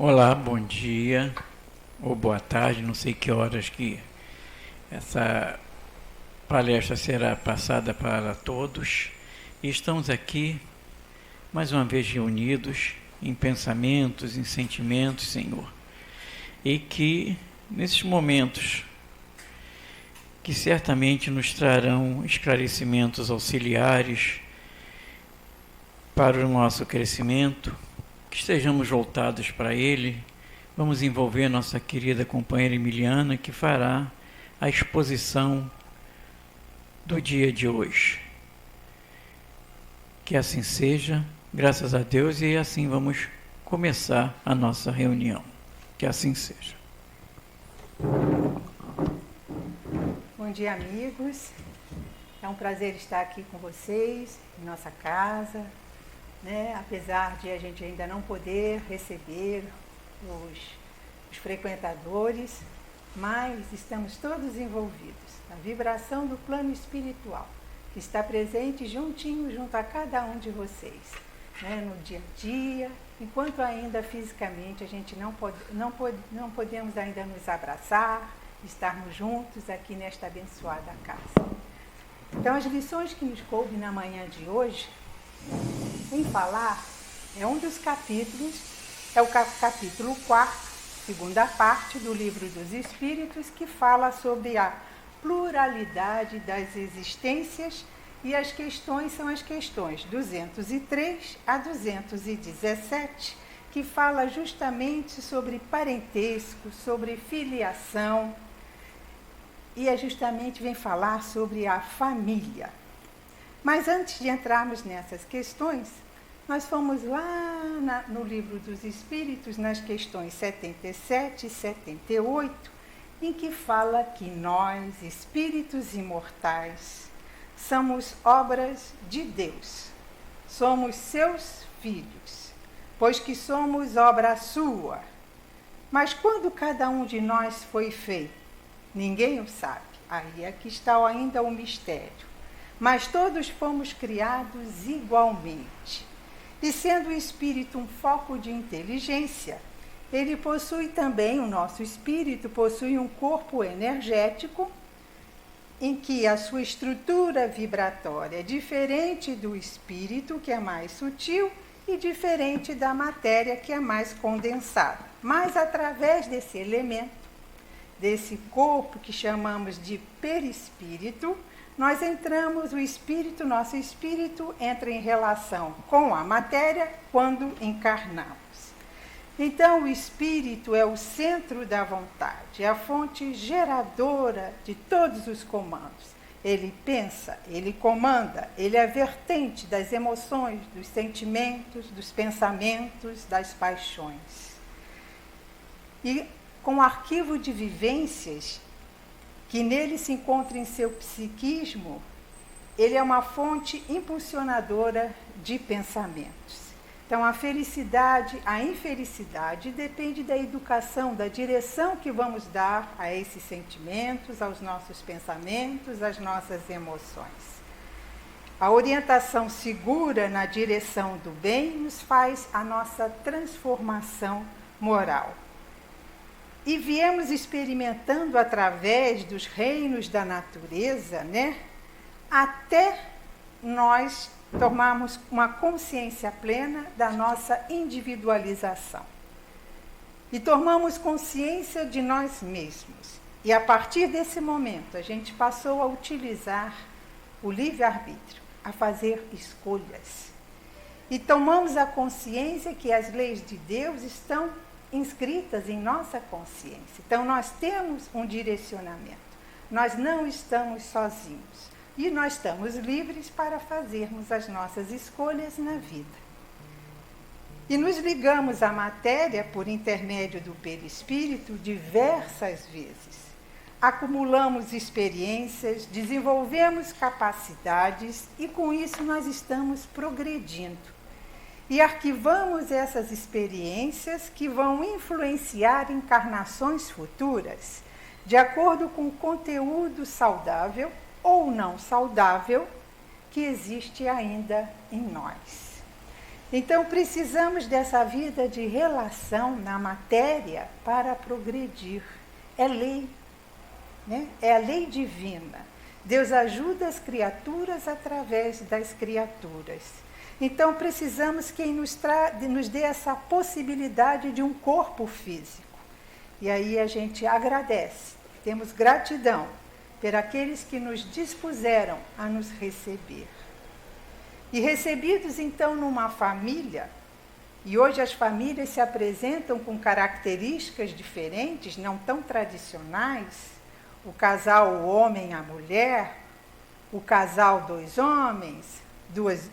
Olá, bom dia ou boa tarde, não sei que horas que essa palestra será passada para todos. E estamos aqui, mais uma vez reunidos em pensamentos, em sentimentos, Senhor. E que nesses momentos que certamente nos trarão esclarecimentos auxiliares para o nosso crescimento, que estejamos voltados para Ele. Vamos envolver nossa querida companheira Emiliana, que fará a exposição do dia de hoje. Que assim seja, graças a Deus, e assim vamos começar a nossa reunião. Que assim seja. Bom dia, amigos. É um prazer estar aqui com vocês, em nossa casa, né? Apesar de a gente ainda não poder receber os frequentadores, mas estamos todos envolvidos na vibração do plano espiritual, que está presente juntinho junto a cada um de vocês, né? No dia a dia, enquanto ainda fisicamente a gente não podemos ainda nos abraçar, estarmos juntos aqui nesta abençoada casa. Então, as lições que nos coube na manhã de hoje, em falar, é um dos capítulos, é o capítulo 4, segunda parte do Livro dos Espíritos, que fala sobre a pluralidade das existências, e as questões são as questões 203 a 217, que fala justamente sobre parentesco, sobre filiação, e justamente vem falar sobre a família. Mas antes de entrarmos nessas questões, nós fomos lá no Livro dos Espíritos, nas questões 77 e 78, em que fala que nós, espíritos imortais, somos obras de Deus, somos seus filhos, pois que somos obra sua. Mas quando cada um de nós foi feito? Ninguém o sabe. Aí é que está ainda o mistério. Mas todos fomos criados igualmente. E sendo o espírito um foco de inteligência, ele possui também, o nosso espírito possui um corpo energético, em que a sua estrutura vibratória é diferente do espírito, que é mais sutil, e diferente da matéria, que é mais condensada. Mas através desse elemento, desse corpo que chamamos de perispírito, nós entramos, nosso espírito entra em relação com a matéria quando encarnamos. Então, o espírito é o centro da vontade, é a fonte geradora de todos os comandos. Ele pensa, ele comanda, ele é a vertente das emoções, dos sentimentos, dos pensamentos, das paixões. E com o arquivo de vivências que nele se encontra em seu psiquismo, ele é uma fonte impulsionadora de pensamentos. Então, a felicidade, a infelicidade depende da educação, da direção que vamos dar a esses sentimentos, aos nossos pensamentos, às nossas emoções. A orientação segura na direção do bem nos faz a nossa transformação moral. E viemos experimentando através dos reinos da natureza, né? Até nós tomarmos uma consciência plena da nossa individualização. E tomamos consciência de nós mesmos. E a partir desse momento, a gente passou a utilizar o livre-arbítrio, a fazer escolhas. E tomamos a consciência que as leis de Deus estão inscritas em nossa consciência. Então, nós temos um direcionamento. Nós não estamos sozinhos. E nós estamos livres para fazermos as nossas escolhas na vida. E nos ligamos à matéria por intermédio do perispírito diversas vezes. Acumulamos experiências, desenvolvemos capacidades e com isso nós estamos progredindo. E arquivamos essas experiências que vão influenciar encarnações futuras, de acordo com o conteúdo saudável ou não saudável que existe ainda em nós. Então precisamos dessa vida de relação na matéria para progredir. É lei, né? É a lei divina. Deus ajuda as criaturas através das criaturas. Então precisamos que nos dê essa possibilidade de um corpo físico. E aí a gente agradece, temos gratidão por aqueles que nos dispuseram a nos receber. E recebidos então numa família, e hoje as famílias se apresentam com características diferentes, não tão tradicionais, o casal o homem e a mulher, o casal dois homens,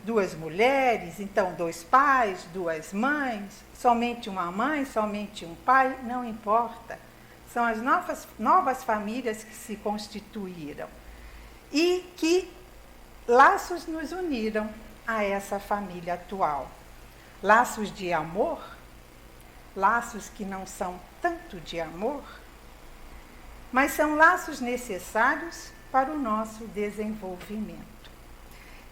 duas mulheres, então dois pais, duas mães, somente uma mãe, somente um pai, não importa. São as novas famílias que se constituíram e que laços nos uniram a essa família atual. Laços de amor, laços que não são tanto de amor, mas são laços necessários para o nosso desenvolvimento.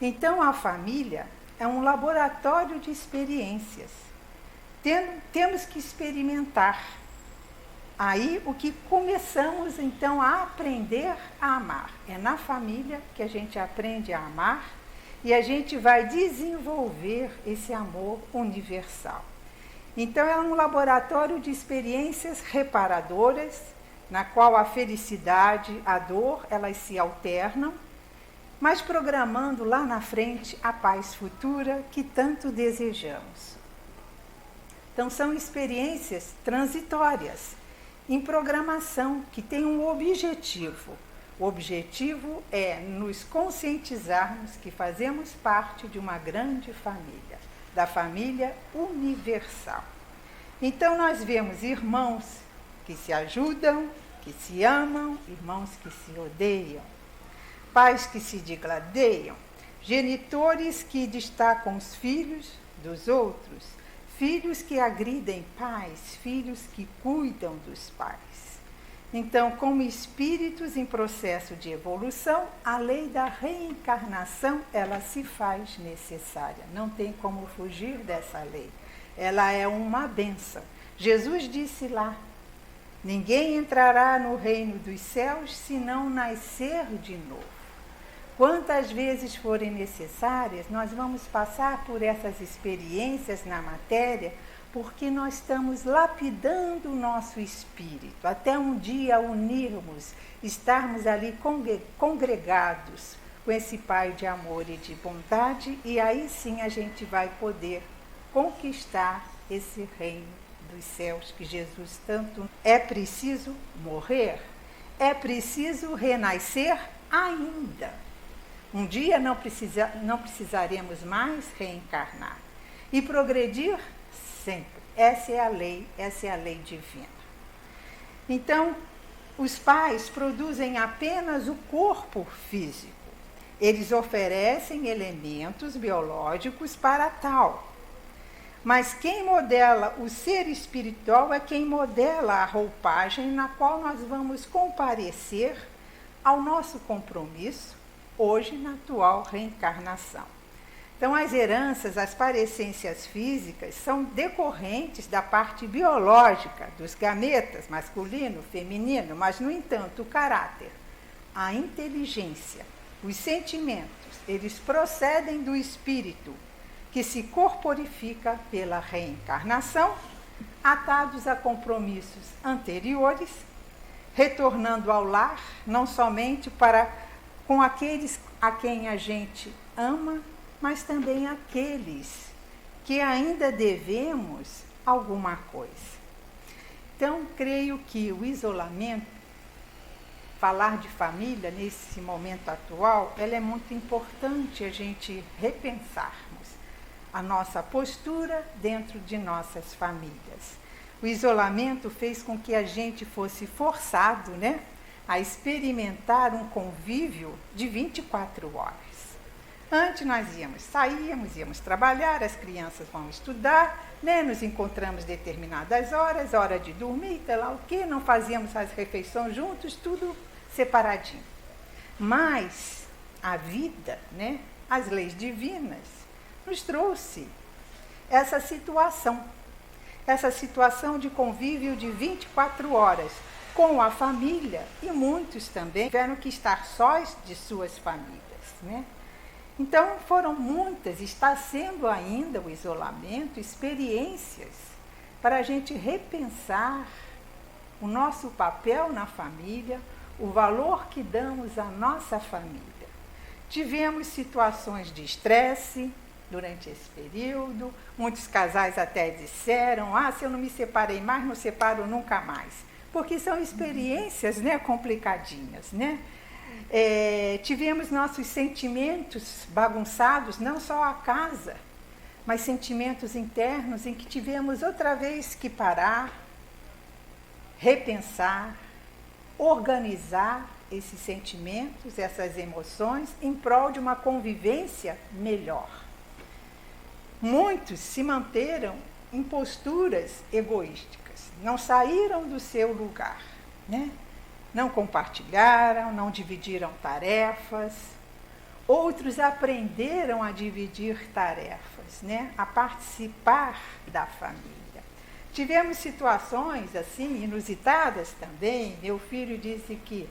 Então, a família é um laboratório de experiências. Temos que experimentar. Aí, o que começamos, então, a aprender a amar. É na família que a gente aprende a amar e a gente vai desenvolver esse amor universal. Então, é um laboratório de experiências reparadoras, na qual a felicidade, a dor, elas se alternam, mas programando lá na frente a paz futura que tanto desejamos. Então, são experiências transitórias, em programação, que têm um objetivo. O objetivo é nos conscientizarmos que fazemos parte de uma grande família, da família universal. Então, nós vemos irmãos que se ajudam, que se amam, irmãos que se odeiam, pais que se digladeiam, genitores que destacam os filhos dos outros, filhos que agridem pais, filhos que cuidam dos pais. Então, como espíritos em processo de evolução, a lei da reencarnação, ela se faz necessária. Não tem como fugir dessa lei. Ela é uma bênção. Jesus disse lá, ninguém entrará no reino dos céus se não nascer de novo. Quantas vezes forem necessárias, nós vamos passar por essas experiências na matéria, porque nós estamos lapidando o nosso espírito, até um dia unirmos, estarmos ali congregados com esse Pai de amor e de bondade, e aí sim a gente vai poder conquistar esse reino dos céus que Jesus tanto... É preciso morrer, é preciso renascer ainda. Um dia não precisaremos mais reencarnar e progredir sempre. Essa é a lei divina. Então, os pais produzem apenas o corpo físico. Eles oferecem elementos biológicos para tal. Mas quem modela o ser espiritual é quem modela a roupagem na qual nós vamos comparecer ao nosso compromisso hoje na atual reencarnação. Então, as heranças, as parecências físicas são decorrentes da parte biológica dos gametas, masculino, feminino, mas, no entanto, o caráter, a inteligência, os sentimentos, eles procedem do espírito, que se corporifica pela reencarnação, atados a compromissos anteriores, retornando ao lar, não somente com aqueles a quem a gente ama, mas também aqueles que ainda devemos alguma coisa. Então, creio que o isolamento, falar de família nesse momento atual, ela é muito importante a gente repensarmos a nossa postura dentro de nossas famílias. O isolamento fez com que a gente fosse forçado, né, a experimentar um convívio de 24 horas. Antes nós íamos trabalhar, as crianças vão estudar, né? Nos encontramos determinadas horas, hora de dormir, sei lá o quê, não fazíamos as refeições juntos, tudo separadinho. Mas a vida, né? As leis divinas, nos trouxe essa situação de convívio de 24 horas com a família, e muitos também tiveram que estar sós de suas famílias, né? Então foram muitas, está sendo ainda o isolamento, experiências para a gente repensar o nosso papel na família, o valor que damos à nossa família. Tivemos situações de estresse durante esse período, muitos casais até disseram, se eu não me separei mais, não separo nunca mais, porque são experiências, né, complicadinhas, né? Tivemos nossos sentimentos bagunçados, não só a casa, mas sentimentos internos em que tivemos outra vez que parar, repensar, organizar esses sentimentos, essas emoções, em prol de uma convivência melhor. Muitos se manteram em posturas egoísticas, não saíram do seu lugar, né? Não compartilharam, não dividiram tarefas. Outros aprenderam a dividir tarefas, né? A participar da família. Tivemos situações assim, inusitadas também. Meu filho disse que,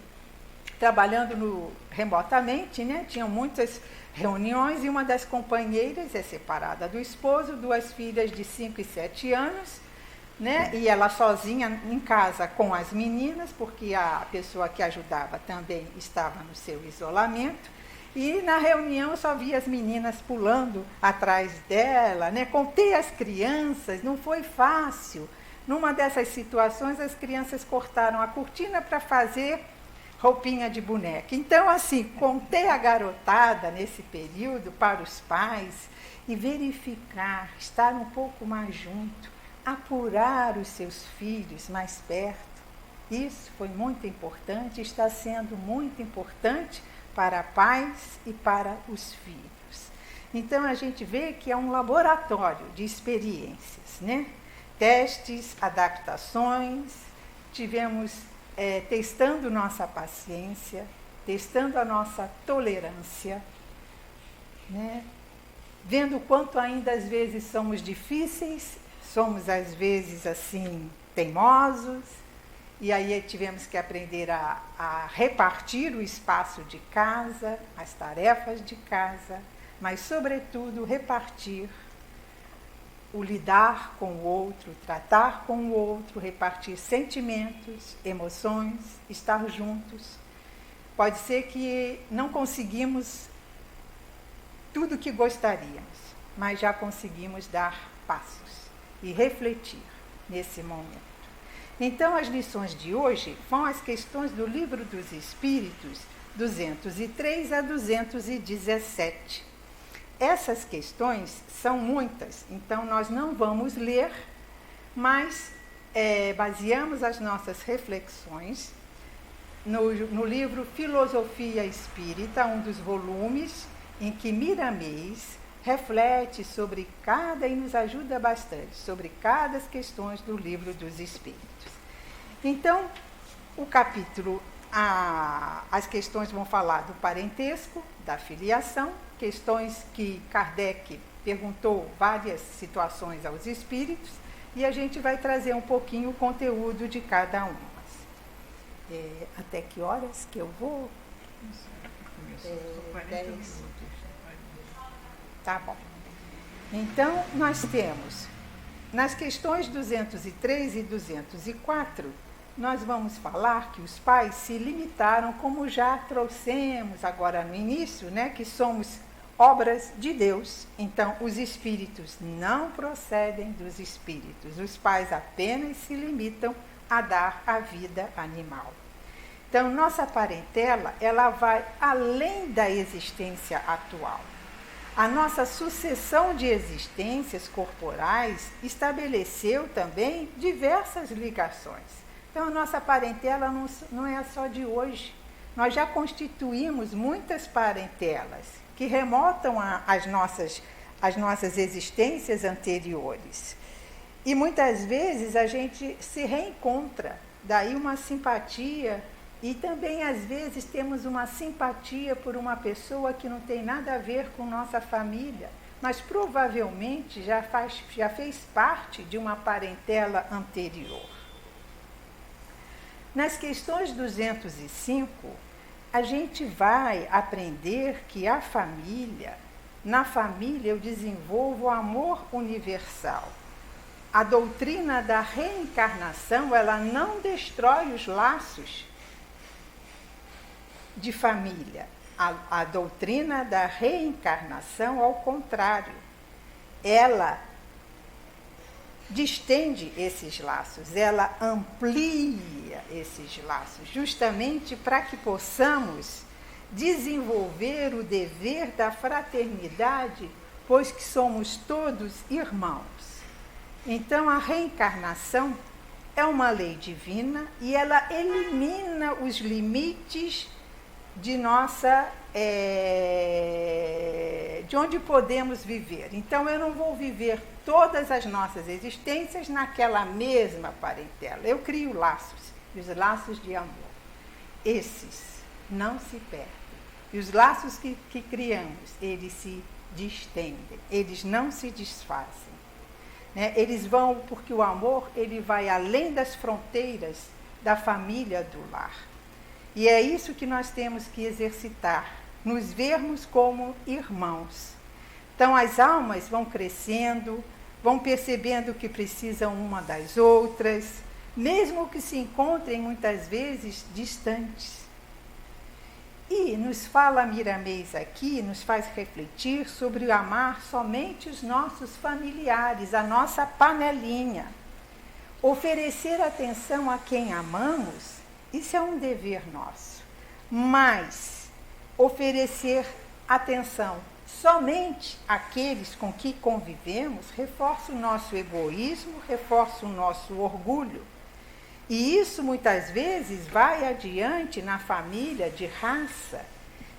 trabalhando remotamente, né, tinham muitas reuniões e uma das companheiras é separada do esposo, 2 filhas de 5 e 7 anos, né, e ela sozinha em casa com as meninas, porque a pessoa que ajudava também estava no seu isolamento. E na reunião eu só via as meninas pulando atrás dela, né? Contei as crianças, não foi fácil. Numa dessas situações, as crianças cortaram a cortina para fazer roupinha de boneca. Então, assim, contei a garotada nesse período para os pais e verificar, estar um pouco mais junto, apurar os seus filhos mais perto. Isso foi muito importante, está sendo muito importante para pais e para os filhos. Então, a gente vê que é um laboratório de experiências, né? Testes, adaptações, tivemos testando nossa paciência, testando a nossa tolerância, né? Vendo o quanto ainda às vezes somos difíceis, somos às vezes assim teimosos, e aí tivemos que aprender a repartir o espaço de casa, as tarefas de casa, mas, sobretudo, repartir o lidar com o outro, tratar com o outro, repartir sentimentos, emoções, estar juntos. Pode ser que não conseguimos tudo o que gostaríamos, mas já conseguimos dar passos e refletir nesse momento. Então, as lições de hoje vão às questões do Livro dos Espíritos, 203 a 217. Essas questões são muitas, então nós não vamos ler, mas baseamos as nossas reflexões no livro Filosofia Espírita, um dos volumes em que Miramês reflete sobre cada e nos ajuda bastante sobre cada das questões do Livro dos Espíritos. Então, o capítulo, as questões vão falar do parentesco, da filiação, questões que Kardec perguntou várias situações aos espíritos, e a gente vai trazer um pouquinho o conteúdo de cada uma. Até que horas que eu vou? 10. Tá bom. Então, nós temos, nas questões 203 e 204, nós vamos falar que os pais se limitaram, como já trouxemos agora no início, né, que somos obras de Deus. Então, os espíritos não procedem dos espíritos. Os pais apenas se limitam a dar a vida animal. Então, nossa parentela, ela vai além da existência atual. A nossa sucessão de existências corporais estabeleceu também diversas ligações. Então, a nossa parentela não é só de hoje. Nós já constituímos muitas parentelas que remontam às nossas existências anteriores. E muitas vezes a gente se reencontra, daí uma simpatia. E também, às vezes, temos uma simpatia por uma pessoa que não tem nada a ver com nossa família, mas provavelmente já fez parte de uma parentela anterior. Nas questões 205, a gente vai aprender que na família eu desenvolvo o amor universal. A doutrina da reencarnação, ela não destrói os laços de família. A doutrina da reencarnação, ao contrário, ela distende esses laços, ela amplia esses laços, justamente para que possamos desenvolver o dever da fraternidade, pois que somos todos irmãos. Então, a reencarnação é uma lei divina e ela elimina os limites de de onde podemos viver. Então, eu não vou viver todas as nossas existências naquela mesma parentela. Eu crio laços, os laços de amor. Esses não se perdem. E os laços que criamos, eles se distendem, eles não se desfazem. Né? Eles vão, porque o amor, ele vai além das fronteiras da família do lar. E é isso que nós temos que exercitar, nos vermos como irmãos. Então, as almas vão crescendo, vão percebendo que precisam uma das outras, mesmo que se encontrem muitas vezes distantes. E nos fala Miramês aqui, nos faz refletir sobre amar somente os nossos familiares, a nossa panelinha. Oferecer atenção a quem amamos, isso é um dever nosso. Mas oferecer atenção somente àqueles com que convivemos reforça o nosso egoísmo, reforça o nosso orgulho. E isso muitas vezes vai adiante na família de raça.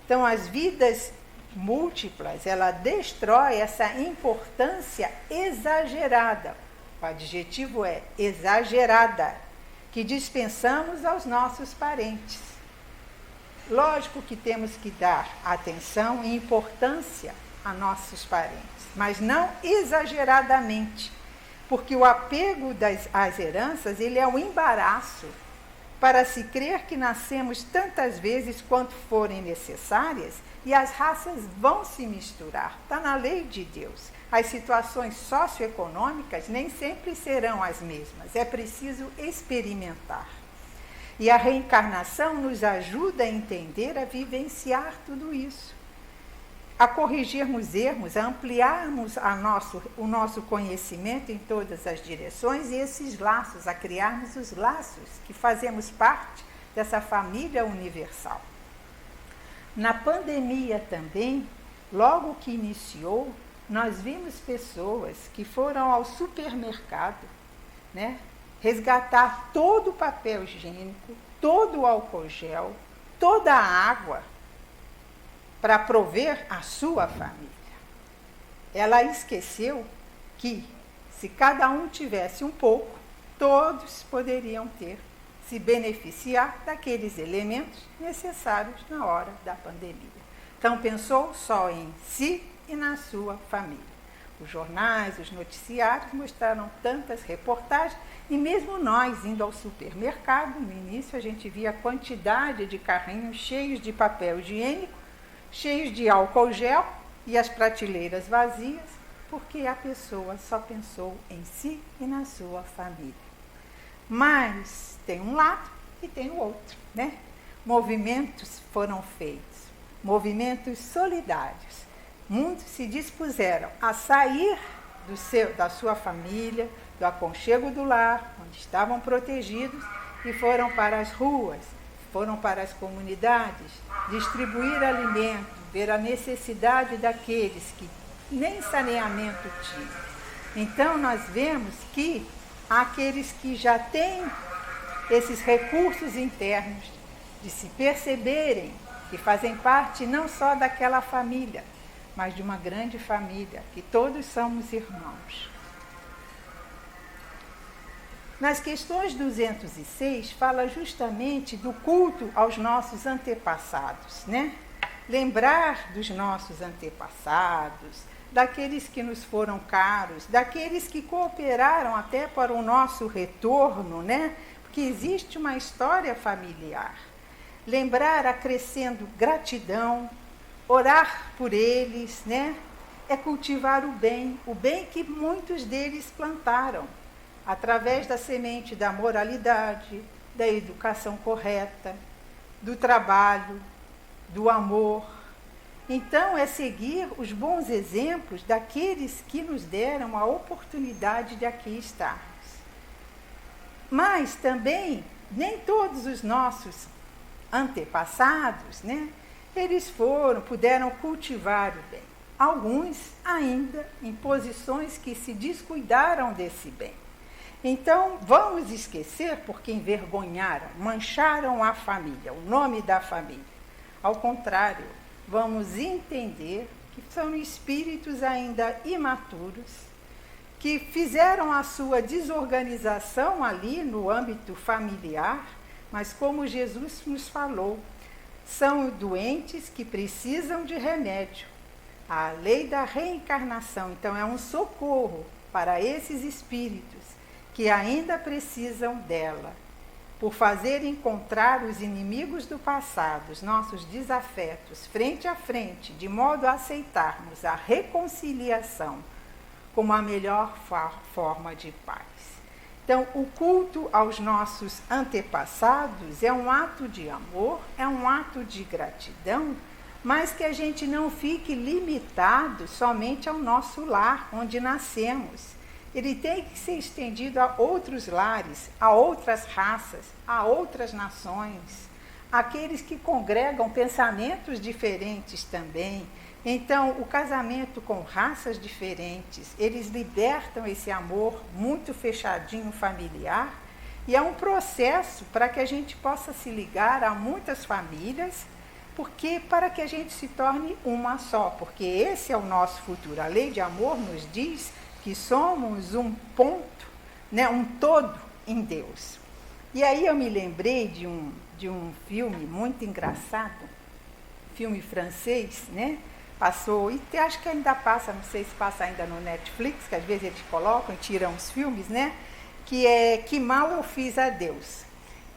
Então, as vidas múltiplas, ela destrói essa importância exagerada. O adjetivo é exagerada, que dispensamos aos nossos parentes. Lógico que temos que dar atenção e importância a nossos parentes, mas não exageradamente, porque o apego às heranças, ele é um embaraço para se crer que nascemos tantas vezes quanto forem necessárias e as raças vão se misturar. Está na lei de Deus. As situações socioeconômicas nem sempre serão as mesmas, é preciso experimentar. E a reencarnação nos ajuda a entender, a vivenciar tudo isso, a corrigirmos erros, a ampliarmos o nosso conhecimento em todas as direções e esses laços, a criarmos os laços que fazemos parte dessa família universal. Na pandemia também, logo que iniciou, nós vimos pessoas que foram ao supermercado, né, resgatar todo o papel higiênico, todo o álcool gel, toda a água, para prover a sua família. Ela esqueceu que, se cada um tivesse um pouco, todos poderiam se beneficiar daqueles elementos necessários na hora da pandemia. Então, pensou só em si e na sua família. Os jornais, os noticiários mostraram tantas reportagens, e mesmo nós, indo ao supermercado, no início a gente via a quantidade de carrinhos cheios de papel higiênico, cheios de álcool gel e as prateleiras vazias, porque a pessoa só pensou em si e na sua família. Mas tem um lado e tem o outro, né? Movimentos foram feitos, movimentos solidários. Muitos se dispuseram a sair da sua família, do aconchego do lar, onde estavam protegidos, e foram para as ruas, foram para as comunidades, distribuir alimento, ver a necessidade daqueles que nem saneamento tinham. Então, nós vemos que aqueles que já têm esses recursos internos de se perceberem que fazem parte não só daquela família, mas de uma grande família, que todos somos irmãos. Nas questões 206, fala justamente do culto aos nossos antepassados, né? Lembrar dos nossos antepassados, daqueles que nos foram caros, daqueles que cooperaram até para o nosso retorno, né? Porque existe uma história familiar. Lembrar acrescendo gratidão, orar por eles, né? É cultivar o bem que muitos deles plantaram, através da semente da moralidade, da educação correta, do trabalho, do amor. Então, é seguir os bons exemplos daqueles que nos deram a oportunidade de aqui estarmos. Mas também, nem todos os nossos antepassados, né, eles puderam cultivar o bem. Alguns ainda em posições que se descuidaram desse bem. Então, vamos esquecer porque envergonharam, mancharam a família, o nome da família. Ao contrário, vamos entender que são espíritos ainda imaturos, que fizeram a sua desorganização ali no âmbito familiar, mas como Jesus nos falou, são doentes que precisam de remédio. A lei da reencarnação, então, é um socorro para esses espíritos que ainda precisam dela, por fazer encontrar os inimigos do passado, os nossos desafetos, frente a frente, de modo a aceitarmos a reconciliação como a melhor forma de paz. Então, o culto aos nossos antepassados é um ato de amor, é um ato de gratidão, mas que a gente não fique limitado somente ao nosso lar, onde nascemos. Ele tem que ser estendido a outros lares, a outras raças, a outras nações, aqueles que congregam pensamentos diferentes também. Então, o casamento com raças diferentes, eles libertam esse amor muito fechadinho familiar, e é um processo para que a gente possa se ligar a muitas famílias, porque para que a gente se torne uma só, porque esse é o nosso futuro. A lei de amor nos diz que somos um ponto, né, um todo em Deus. E aí eu me lembrei de um filme muito engraçado, filme francês, né? Passou, e acho que ainda passa, não sei se passa ainda no Netflix, que às vezes eles colocam e tiram os filmes, né? Que é Que Mal Eu Fiz a Deus.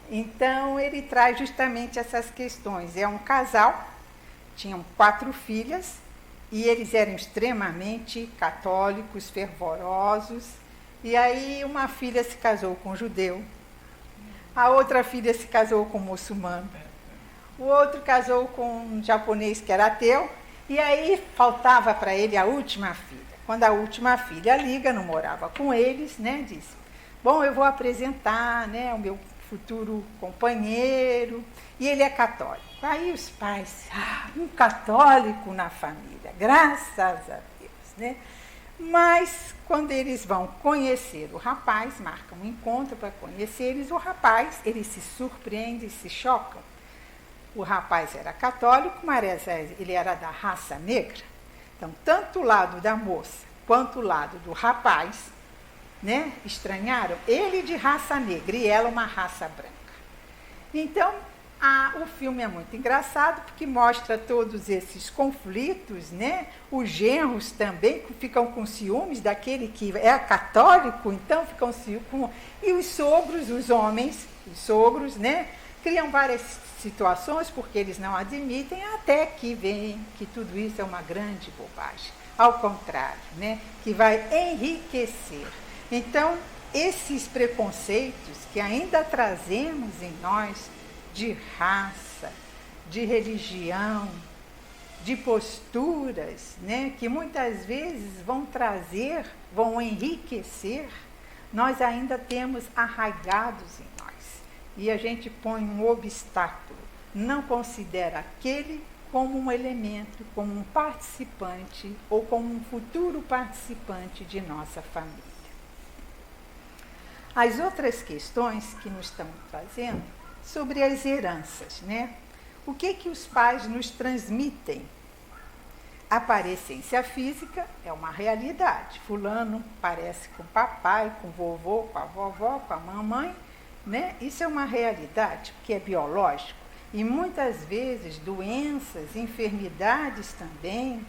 Então, ele traz justamente essas questões. É um casal, tinham 4 filhas, e eles eram extremamente católicos, fervorosos. E aí uma filha se casou com um judeu, a outra filha se casou com um muçulmano, o outro casou com um japonês que era ateu, e aí faltava para ele a última filha. Quando a última filha liga, não morava com eles, né, disse, bom, eu vou apresentar, né, o meu futuro companheiro, e ele é católico. Aí os pais, um católico na família, graças a Deus, né? Mas quando eles vão conhecer o rapaz, marcam um encontro para conhecer eles, o rapaz, eles se surpreendem, se chocam. O rapaz era católico, mas ele era da raça negra. Então, tanto o lado da moça quanto o lado do rapaz, né, estranharam, ele de raça negra e ela uma raça branca. Então, o filme é muito engraçado porque mostra todos esses conflitos, né? Os genros também ficam com ciúmes daquele que é católico, então ficam ciúmes. E os sogros, os homens, os sogros, né? Criam várias situações porque eles não admitem, até que veem que tudo isso é uma grande bobagem. Ao contrário, né? Que vai enriquecer. Então, esses preconceitos que ainda trazemos em nós, de raça, de religião, de posturas, né, que muitas vezes vão enriquecer, nós ainda temos arraigados em nós. E a gente põe um obstáculo, não considera aquele como um elemento, como um participante ou como um futuro participante de nossa família. As outras questões que nos estão trazendo sobre as heranças, né? O que os pais nos transmitem? A aparência física é uma realidade. Fulano parece com o papai, com o vovô, com a vovó, com a mamãe, né? Isso é uma realidade, porque é biológico. E muitas vezes doenças, enfermidades também,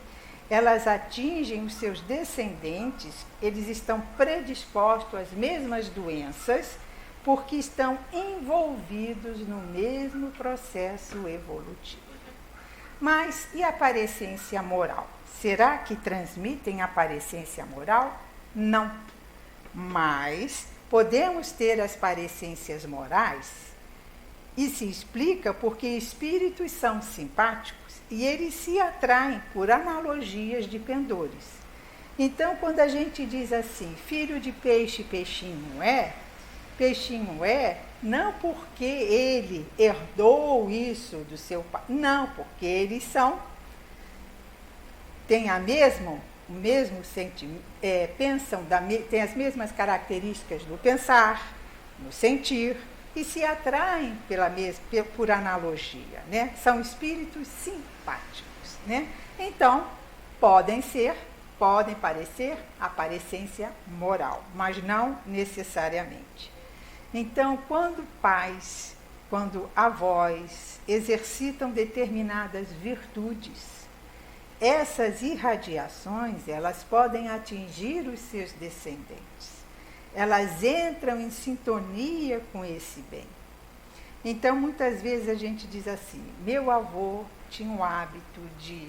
elas atingem os seus descendentes, eles estão predispostos às mesmas doenças, porque estão envolvidos no mesmo processo evolutivo. Mas e a parecência moral? Será que transmitem a parecência moral? Não. Mas podemos ter as parecências morais, e se explica porque espíritos são simpáticos e eles se atraem por analogias de pendores. Então, quando a gente diz assim, filho de peixe, peixinho é, não porque ele herdou isso do seu pai, não, porque eles têm o mesmo sentimento, pensam, têm as mesmas características do pensar, no sentir, e se atraem por analogia, né? São espíritos simpáticos, né? Então, podem parecer a parecência moral, mas não necessariamente. Então, quando pais, quando avós exercitam determinadas virtudes, essas irradiações, elas podem atingir os seus descendentes. Elas entram em sintonia com esse bem. Então, muitas vezes a gente diz assim, meu avô tinha o hábito de,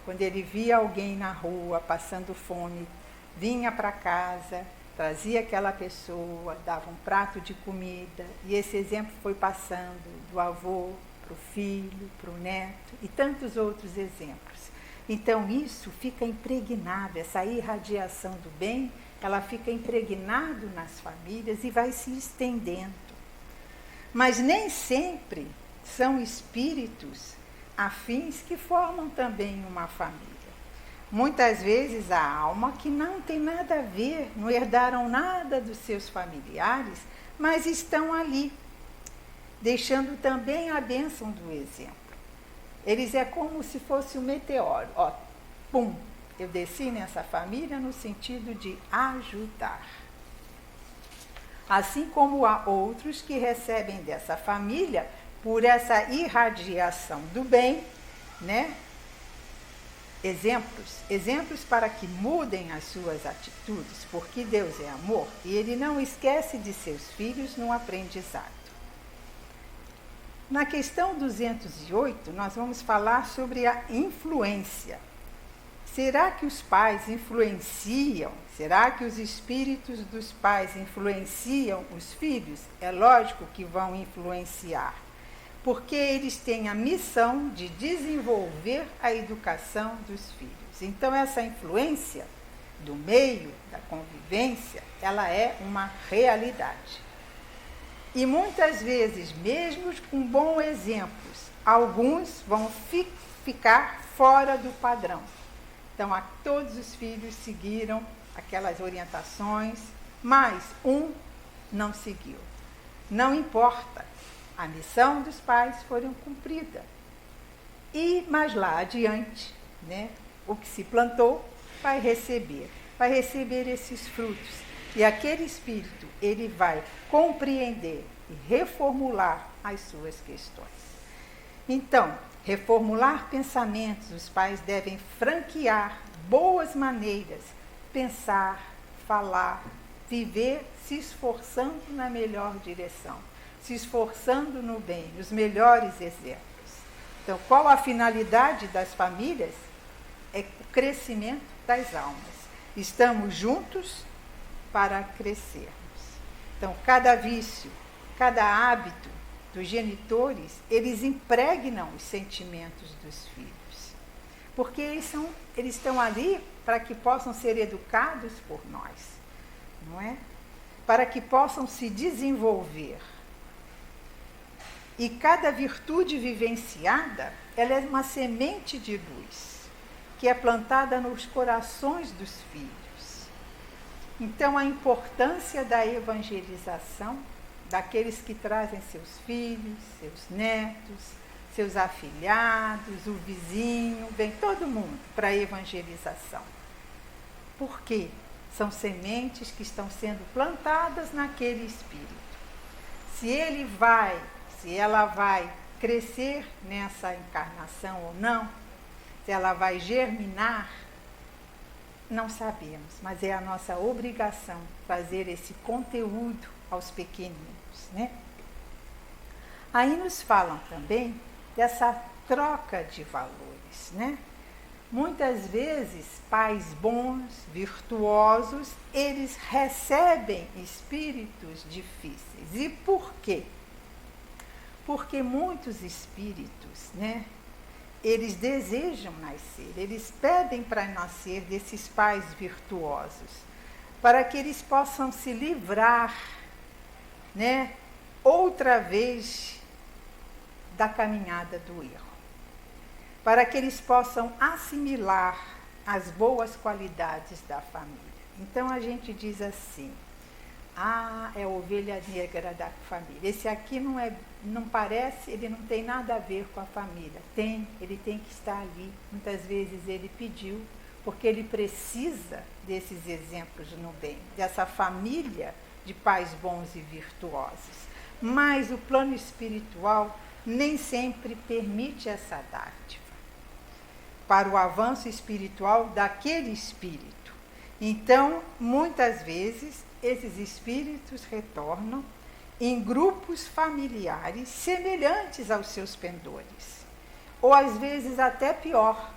quando ele via alguém na rua passando fome, vinha para casa, trazia aquela pessoa, dava um prato de comida, e esse exemplo foi passando do avô para o filho, para o neto, e tantos outros exemplos. Então, isso fica impregnado, essa irradiação do bem, ela fica impregnada nas famílias e vai se estendendo. Mas nem sempre são espíritos afins que formam também uma família. Muitas vezes a alma que não tem nada a ver, não herdaram nada dos seus familiares, mas estão ali, deixando também a bênção do exemplo. Eles é como se fosse um meteoro, ó, pum, eu desci nessa família no sentido de ajudar. Assim como há outros que recebem dessa família, por essa irradiação do bem, né? Exemplos para que mudem as suas atitudes, porque Deus é amor e Ele não esquece de seus filhos no aprendizado. Na questão 208, nós vamos falar sobre a influência. Será que os pais influenciam? Será que os espíritos dos pais influenciam os filhos? É lógico que vão influenciar, porque eles têm a missão de desenvolver a educação dos filhos. Então, essa influência do meio, da convivência, ela é uma realidade. E muitas vezes, mesmo com bons exemplos, alguns vão ficar fora do padrão. Então, todos os filhos seguiram aquelas orientações, mas um não seguiu. Não importa, a missão dos pais foi cumprida. Mas lá adiante, né, o que se plantou vai receber esses frutos. E aquele espírito, ele vai compreender e reformular as suas questões. Então, reformular pensamentos, os pais devem franquear boas maneiras, pensar, falar, viver, se esforçando na melhor direção, se esforçando no bem, nos melhores exemplos. Então, qual a finalidade das famílias? É o crescimento das almas. Estamos juntos para crescermos. Então, cada vício, cada hábito dos genitores, eles impregnam os sentimentos dos filhos. Porque eles estão ali para que possam ser educados por nós, não é? Para que possam se desenvolver. E cada virtude vivenciada, ela é uma semente de luz, que é plantada nos corações dos filhos. Então, a importância da evangelização, daqueles que trazem seus filhos, seus netos, seus afilhados, o vizinho, vem todo mundo para a evangelização. Por quê? São sementes que estão sendo plantadas naquele espírito. Se ela vai crescer nessa encarnação ou não, se ela vai germinar, não sabemos, mas é a nossa obrigação trazer esse conteúdo aos pequeninos, né? Aí nos falam também dessa troca de valores, né? Muitas vezes, pais bons, virtuosos, eles recebem espíritos difíceis. E por quê? Porque muitos espíritos, né, eles desejam nascer, eles pedem para nascer desses pais virtuosos, para que eles possam se livrar, né, outra vez da caminhada do erro, para que eles possam assimilar as boas qualidades da família. Então a gente diz assim: é a ovelha negra da família. Esse aqui não parece, ele não tem nada a ver com a família. Ele tem que estar ali. Muitas vezes ele pediu, porque ele precisa desses exemplos no bem, dessa família de pais bons e virtuosos. Mas o plano espiritual nem sempre permite essa dádiva para o avanço espiritual daquele espírito. Então, muitas vezes, esses espíritos retornam em grupos familiares semelhantes aos seus pendores, ou às vezes até pior,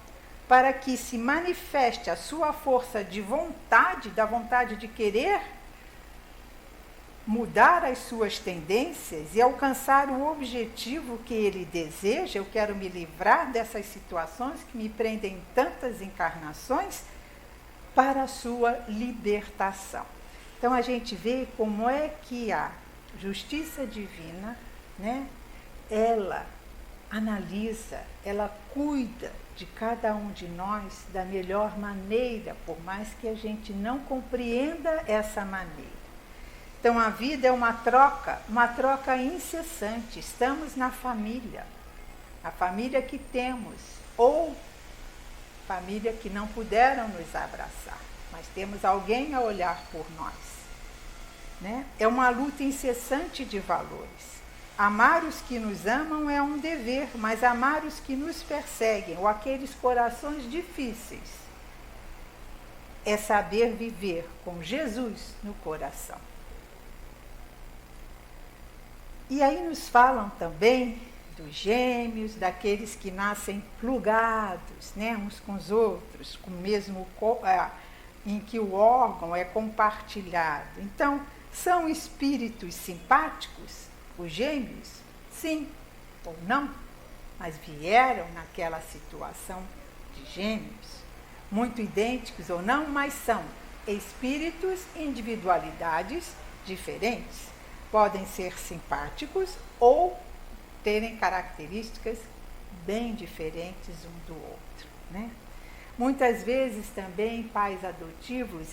para que se manifeste a sua força de vontade, da vontade de querer mudar as suas tendências e alcançar o objetivo que ele deseja. Eu quero me livrar dessas situações que me prendem em tantas encarnações, para a sua libertação. Então a gente vê como é que a justiça divina, né, ela analisa, ela cuida de cada um de nós da melhor maneira, por mais que a gente não compreenda essa maneira. Então a vida é uma troca incessante. Estamos na família, a família que temos, ou família que não puderam nos abraçar, mas temos alguém a olhar por nós, né? É uma luta incessante de valores. Amar os que nos amam é um dever, mas amar os que nos perseguem, ou aqueles corações difíceis, é saber viver com Jesus no coração. E aí nos falam também dos gêmeos, daqueles que nascem plugados, né, uns com os outros, com o mesmo em que o órgão é compartilhado. Então, são espíritos simpáticos, os gêmeos? Sim ou não, mas vieram naquela situação de gêmeos, muito idênticos ou não, mas são espíritos, individualidades diferentes. Podem ser simpáticos ou terem características bem diferentes um do outro, né? Muitas vezes também pais adotivos,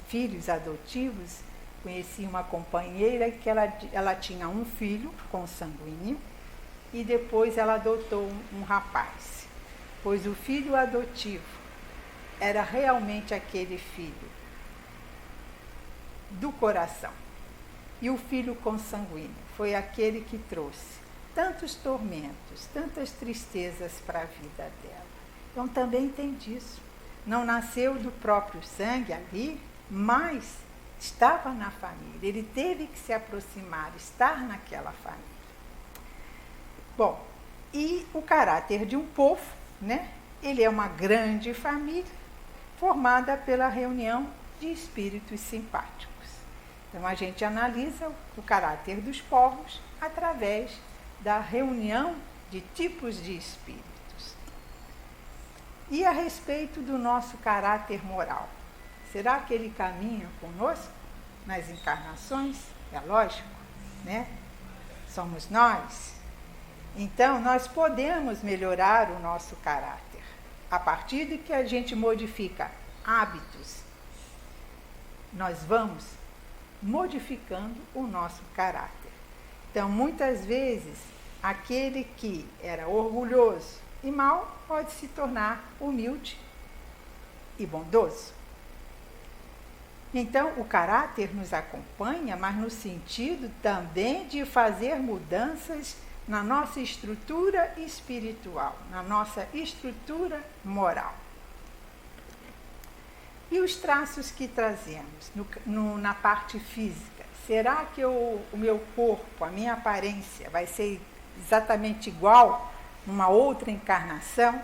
filhos adotivos, conheci uma companheira que ela tinha um filho consanguíneo e depois ela adotou um rapaz, pois o filho adotivo era realmente aquele filho do coração. E o filho consanguíneo foi aquele que trouxe tantos tormentos, tantas tristezas para a vida dela. Então também tem disso. Não nasceu do próprio sangue ali, mas estava na família. Ele teve que se aproximar, estar naquela família. Bom, e o caráter de um povo, né? Ele é uma grande família formada pela reunião de espíritos simpáticos. Então, a gente analisa o caráter dos povos através da reunião de tipos de espíritos. E a respeito do nosso caráter moral, será que ele caminha conosco nas encarnações? É lógico, né? Somos nós. Então, nós podemos melhorar o nosso caráter a partir de que a gente modifica hábitos. Nós vamos modificando o nosso caráter. Então, muitas vezes, aquele que era orgulhoso e mau pode se tornar humilde e bondoso. Então, o caráter nos acompanha, mas no sentido também de fazer mudanças na nossa estrutura espiritual, na nossa estrutura moral. E os traços que trazemos na parte física? Será que o meu corpo, a minha aparência, vai ser exatamente igual numa outra encarnação?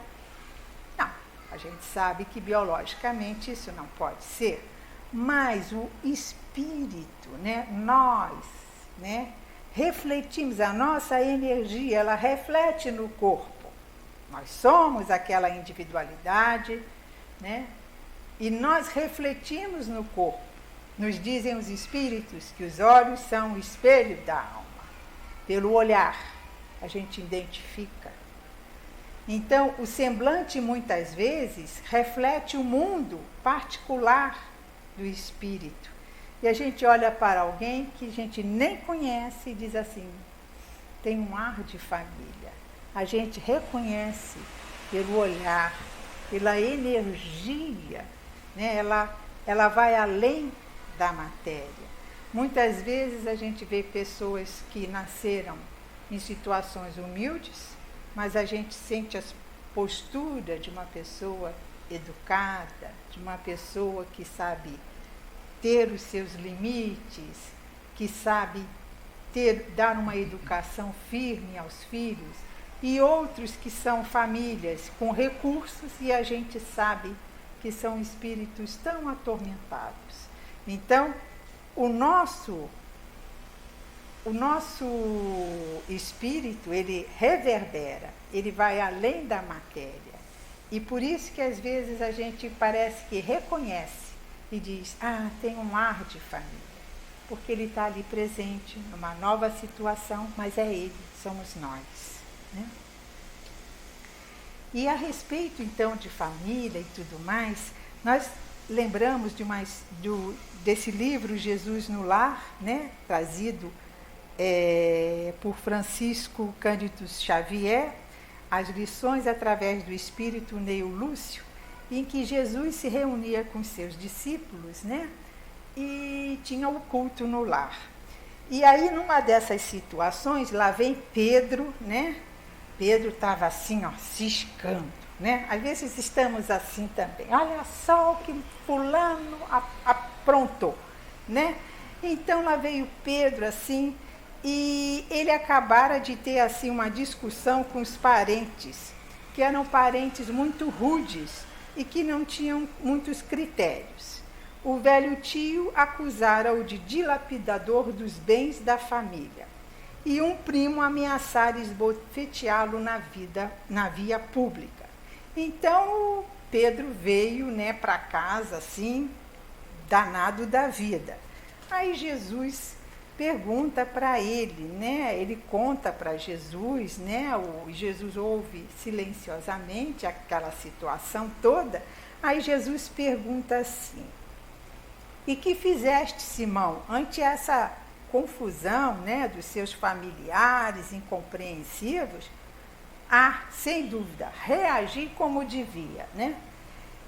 Não, a gente sabe que biologicamente isso não pode ser, mas o espírito, né, nós, né, refletimos, a nossa energia, ela reflete no corpo. Nós somos aquela individualidade, né, e nós refletimos no corpo. Nos dizem os espíritos que os olhos são o espelho da alma. Pelo olhar, a gente identifica. Então, o semblante, muitas vezes, reflete o mundo particular do espírito. E a gente olha para alguém que a gente nem conhece e diz assim, tem um ar de família. A gente reconhece pelo olhar, pela energia, né? Ela vai além da matéria. Muitas vezes a gente vê pessoas que nasceram em situações humildes, mas a gente sente a postura de uma pessoa educada, de uma pessoa que sabe ter os seus limites, que sabe dar uma educação firme aos filhos, e outros que são famílias com recursos e a gente sabe que são espíritos tão atormentados. Então, o nosso espírito, ele reverbera, ele vai além da matéria. E por isso que às vezes a gente parece que reconhece e diz, tem um ar de família, porque ele está ali presente numa nova situação, mas é ele, somos nós, né? E a respeito, então, de família e tudo mais, nós lembramos desse livro Jesus no Lar, né, trazido por Francisco Cândido Xavier, as lições através do espírito Neo Lúcio, em que Jesus se reunia com seus discípulos, né, e tinha o culto no lar. E aí, numa dessas situações, lá vem Pedro, né? Pedro estava assim, ó, ciscando, né? Às vezes estamos assim também. Olha só o que fulano aprontou, né? Então lá veio Pedro assim, e ele acabara de ter assim uma discussão com os parentes, que eram parentes muito rudes e que não tinham muitos critérios. O velho tio acusara-o de dilapidador dos bens da família. E um primo ameaçara esbofeteá-lo na via pública. Então, Pedro veio, né, para casa, assim, danado da vida. Aí Jesus pergunta para ele, né, ele conta para Jesus, né, Jesus ouve silenciosamente aquela situação toda. Aí Jesus pergunta assim, e que fizeste, Simão, ante essa confusão, né, dos seus familiares incompreensivos? Sem dúvida, reagi como devia, né?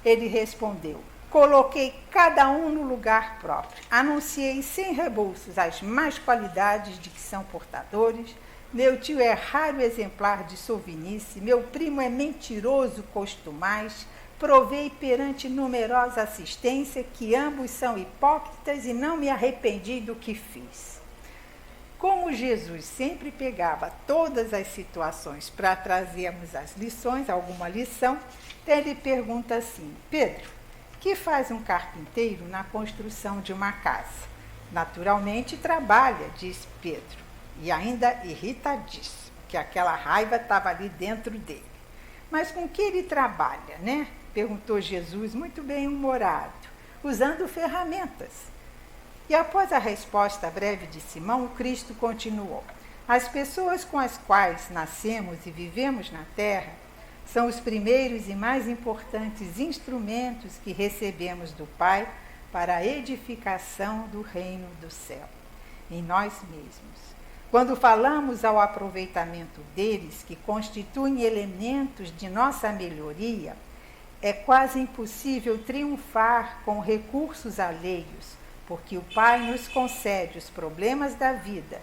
Ele respondeu, coloquei cada um no lugar próprio, anunciei sem rebolsos as más qualidades de que são portadores, meu tio é raro exemplar de sovinice, meu primo é mentiroso costumais, provei perante numerosa assistência que ambos são hipócritas e não me arrependi do que fiz. Como Jesus sempre pegava todas as situações para trazermos as lições, alguma lição, ele pergunta assim, Pedro, que faz um carpinteiro na construção de uma casa? Naturalmente trabalha, diz Pedro, e ainda irritadíssimo, que aquela raiva estava ali dentro dele. Mas com que ele trabalha, né? Perguntou Jesus, muito bem-humorado, usando ferramentas. E após a resposta breve de Simão, o Cristo continuou. As pessoas com as quais nascemos e vivemos na terra são os primeiros e mais importantes instrumentos que recebemos do Pai para a edificação do reino do céu, em nós mesmos. Quando falamos ao aproveitamento deles, que constituem elementos de nossa melhoria, é quase impossível triunfar com recursos alheios, porque o Pai nos concede os problemas da vida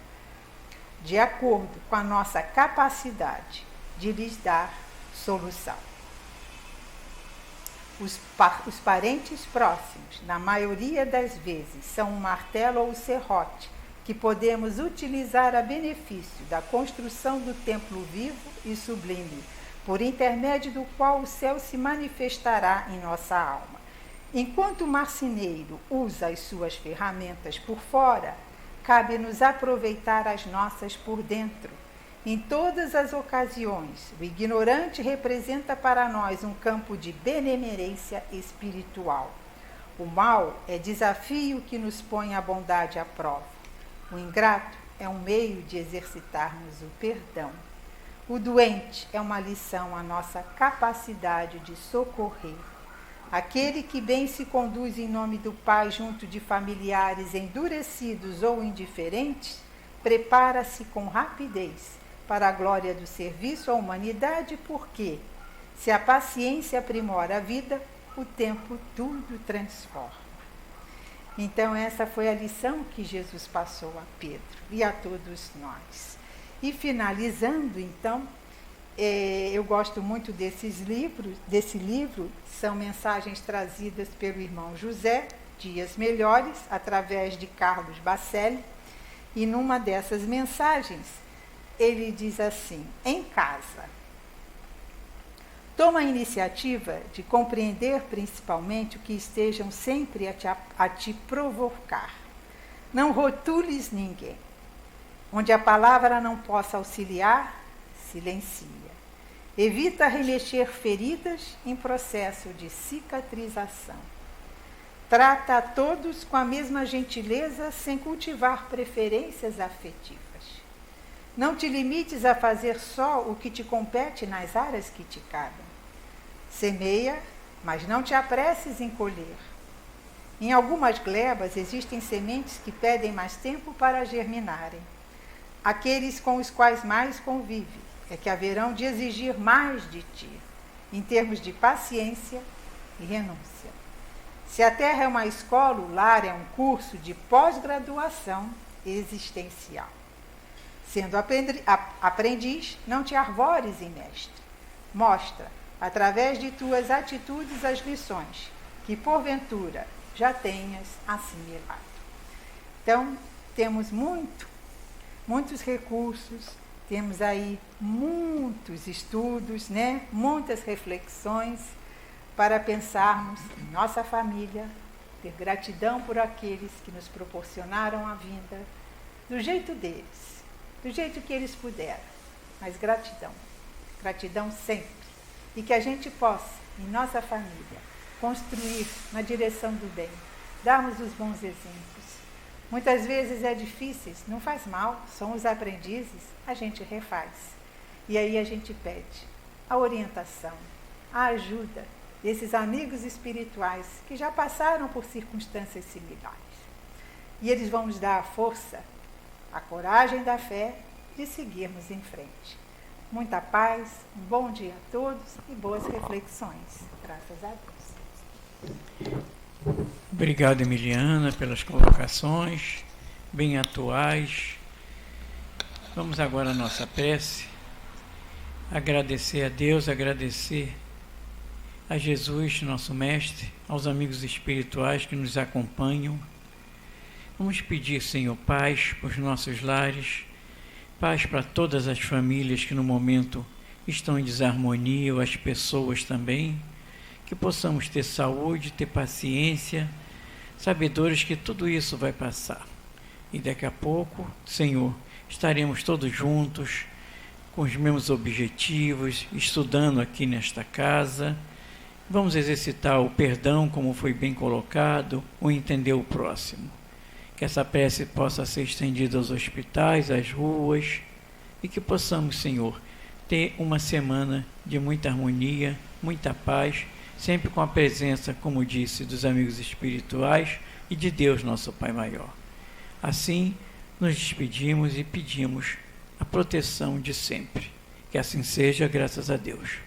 de acordo com a nossa capacidade de lhes dar solução. Os parentes próximos, na maioria das vezes, são um martelo ou serrote, que podemos utilizar a benefício da construção do templo vivo e sublime, por intermédio do qual o céu se manifestará em nossa alma. Enquanto o marceneiro usa as suas ferramentas por fora, cabe-nos aproveitar as nossas por dentro. Em todas as ocasiões, o ignorante representa para nós um campo de benemerência espiritual. O mal é desafio que nos põe a bondade à prova. O ingrato é um meio de exercitarmos o perdão. O doente é uma lição à nossa capacidade de socorrer. Aquele que bem se conduz em nome do Pai junto de familiares endurecidos ou indiferentes, prepara-se com rapidez para a glória do serviço à humanidade, porque, se a paciência aprimora a vida, o tempo tudo transforma. Então, essa foi a lição que Jesus passou a Pedro e a todos nós. E finalizando, então, eu gosto muito desse livro, são mensagens trazidas pelo irmão José Dias Melhores, através de Carlos Bacelli, e numa dessas mensagens, ele diz assim: em casa, toma a iniciativa de compreender principalmente o que estejam sempre a te provocar. Não rotules ninguém. Onde a palavra não possa auxiliar, silencia. Evita remexer feridas em processo de cicatrização. Trata a todos com a mesma gentileza, sem cultivar preferências afetivas. Não te limites a fazer só o que te compete nas áreas que te cabem. Semeia, mas não te apresses em colher. Em algumas glebas existem sementes que pedem mais tempo para germinarem. Aqueles com os quais mais convive é que haverão de exigir mais de ti, em termos de paciência e renúncia. Se a terra é uma escola, o lar é um curso de pós-graduação existencial. Sendo aprendiz, não te arvores em mestre. Mostra, através de tuas atitudes, as lições que, porventura, já tenhas assimilado. Então, temos muitos recursos, temos aí muitos estudos, né? Muitas reflexões para pensarmos em nossa família, ter gratidão por aqueles que nos proporcionaram a vinda, do jeito deles, do jeito que eles puderam, mas gratidão sempre. E que a gente possa, em nossa família, construir na direção do bem, darmos os bons exemplos. Muitas vezes é difícil, não faz mal, somos aprendizes, a gente refaz. E aí a gente pede a orientação, a ajuda desses amigos espirituais que já passaram por circunstâncias similares. E eles vão nos dar a força, a coragem da fé de seguirmos em frente. Muita paz, um bom dia a todos e boas reflexões. Graças a Deus. Obrigado, Emiliana, pelas colocações bem atuais. Vamos agora à nossa prece. Agradecer a Deus, agradecer a Jesus, nosso Mestre, aos amigos espirituais que nos acompanham. Vamos pedir, Senhor, paz para os nossos lares, paz para todas as famílias que no momento estão em desarmonia, ou as pessoas também, que possamos ter saúde, ter paciência, sabedores que tudo isso vai passar. E daqui a pouco, Senhor, estaremos todos juntos, com os mesmos objetivos, estudando aqui nesta casa. Vamos exercitar o perdão, como foi bem colocado, o entender o próximo. Que essa prece possa ser estendida aos hospitais, às ruas, e que possamos, Senhor, ter uma semana de muita harmonia, muita paz, sempre com a presença, como disse, dos amigos espirituais e de Deus, nosso Pai Maior. Assim, nos despedimos e pedimos a proteção de sempre. Que assim seja, graças a Deus.